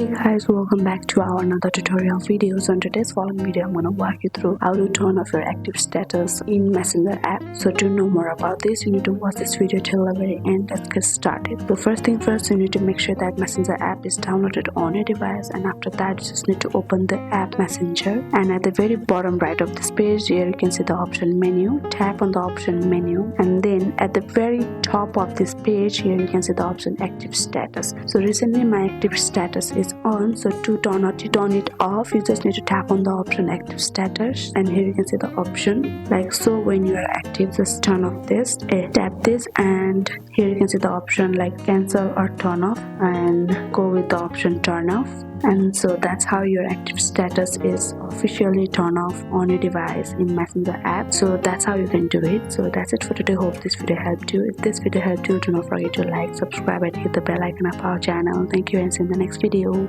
Hey guys, welcome back to our another tutorial video. So in today's following video, I'm going to walk you through how to turn off your active status in Messenger app. So to know more about this, you need to watch this video till the very end. Let's get started. So first thing first, you need to make sure that Messenger app is downloaded on your device, and after that you just need to open the app Messenger, and at the very bottom right of this page here you can see the option menu. Tap on the option menu, and then at the very top of this page here you can see the option active status. So recently my active status is on, so to turn it off you just need to tap on the option active status, and here you can see the option like so. When you are active, just turn off this, tap this, and here you can see the option like cancel or turn off, and go with the option turn off. And so that's how your active status is officially turned off on your device in Messenger app. So that's how you can do it. So that's it for today. Hope this video helped you. If this video helped you, do not forget to like, subscribe, and hit the bell icon of our channel. Thank you, and see you in the next video.